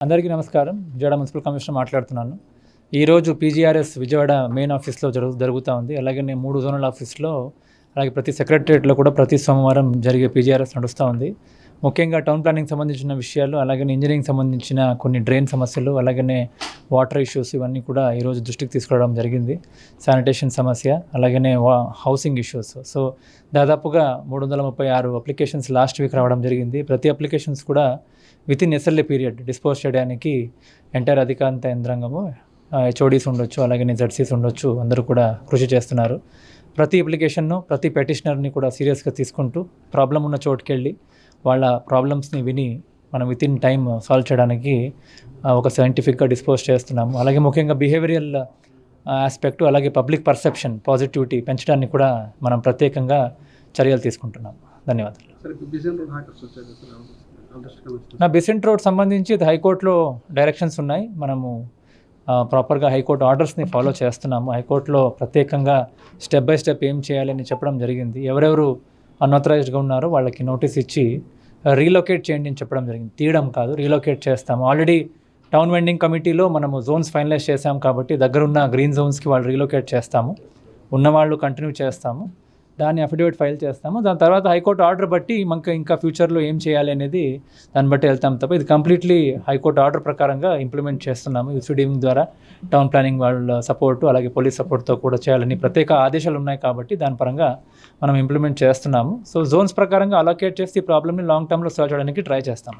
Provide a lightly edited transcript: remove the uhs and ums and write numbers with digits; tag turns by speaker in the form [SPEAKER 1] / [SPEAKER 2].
[SPEAKER 1] అందరికీ నమస్కారం. Vijayawada municipal commissioner మాట్లాడుతున్నాను. ఈరోజు పీజీఆర్ఎస్ విజయవాడ మెయిన్ ఆఫీస్లో జరుగుతూ ఉంది. అలాగే 3 జోనల్ ఆఫీస్లో, అలాగే ప్రతి సెక్రటరియట్లో కూడా ప్రతి సోమవారం జరిగే పీజీఆర్ఎస్ నడుస్తూ ఉంది. ముఖ్యంగా టౌన్ ప్లానింగ్ సంబంధించిన విషయాలు, అలాగే ఇంజనీరింగ్ సంబంధించిన కొన్ని డ్రైన్ సమస్యలు, అలాగే వాటర్ ఇష్యూస్ ఇవన్నీ కూడా ఈరోజు దృష్టికి తీసుకురావడం జరిగింది. శానిటేషన్ సమస్య, అలాగే హౌసింగ్ ఇష్యూస్. సో దాదాపుగా 336 అప్లికేషన్స్ లాస్ట్ వీక్ రావడం జరిగింది. ప్రతి అప్లికేషన్స్ కూడా వితిన్ ఎస్ఎల్ఏ పీరియడ్ డిస్పోజ్ చేయడానికి ఎంటైర్ అధికారంత యంత్రాంగము, హెచ్ఓడీస్ ఉండొచ్చు, అలాగే జెడ్సీస్ ఉండొచ్చు, అందరూ కూడా కృషి చేస్తున్నారు. ప్రతి అప్లికేషన్ను, ప్రతి పెటిషనర్ని కూడా సీరియస్గా తీసుకుంటూ ప్రాబ్లం ఉన్న చోటుకెళ్ళి వాళ్ళ ప్రాబ్లమ్స్ని విని మనం వితిన్ టైం సాల్వ్ చేయడానికి ఒక సైంటిఫిక్గా డిస్పోజ్ చేస్తున్నాము. అలాగే ముఖ్యంగా బిహేవియరల్ ఆస్పెక్టు, అలాగే పబ్లిక్ పర్సెప్షన్ పాజిటివిటీ పెంచడానికి కూడా మనం ప్రత్యేకంగా చర్యలు తీసుకుంటున్నాము. ధన్యవాదాలు. బిసెంట్ రోడ్ సంబంధించి హైకోర్టులో డైరెక్షన్స్ ఉన్నాయి. మనము ప్రాపర్గా హైకోర్టు ఆర్డర్స్ని ఫాలో చేస్తున్నాము. హైకోర్టులో ప్రత్యేకంగా స్టెప్ బై స్టెప్ ఏం చేయాలని చెప్పడం జరిగింది. ఎవరెవరు అన్ఆథరైజ్డ్గా ఉన్నారో వాళ్ళకి నోటీస్ ఇచ్చి రీలొకేట్ చేయండి అని చెప్పడం జరిగింది. తీయడం కాదు, రీలొకేట్ చేస్తాము. ఆల్రెడీ టౌన్ వెండింగ్ కమిటీలో మనము జోన్స్ ఫైనలైజ్ చేసాం కాబట్టి దగ్గరున్న గ్రీన్ జోన్స్కి వాళ్ళు రీలొకేట్ చేస్తాము. ఉన్నవాళ్ళు కంటిన్యూ చేస్తాము. దాన్ని అఫిడవిట్ ఫైల్ చేస్తాము. దాని తర్వాత హైకోర్టు ఆర్డర్ బట్టి మనకు ఇంకా ఫ్యూచర్లో ఏం చేయాలి అనేది దాన్ని బట్టి వెళ్తాం తప్ప ఇది కంప్లీట్లీ హైకోర్టు ఆర్డర్ ప్రకారంగా ఇంప్లిమెంట్ చేస్తున్నాము. యూసీడీఎం ద్వారా టౌన్ ప్లానింగ్ వాళ్ళ సపోర్టు, అలాగే పోలీస్ సపోర్ట్తో కూడా చేయాలని ప్రత్యేక ఆదేశాలు ఉన్నాయి కాబట్టి దాని పరంగా మనం ఇంప్లిమెంట్ చేస్తున్నాము. సో జోన్స్ ప్రకారంగా అలొకేట్ చేసి ఈ ప్రాబ్లమ్ని లాంగ్ టర్మ్లో సాల్వ్ చేయడానికి ట్రై చేస్తాము.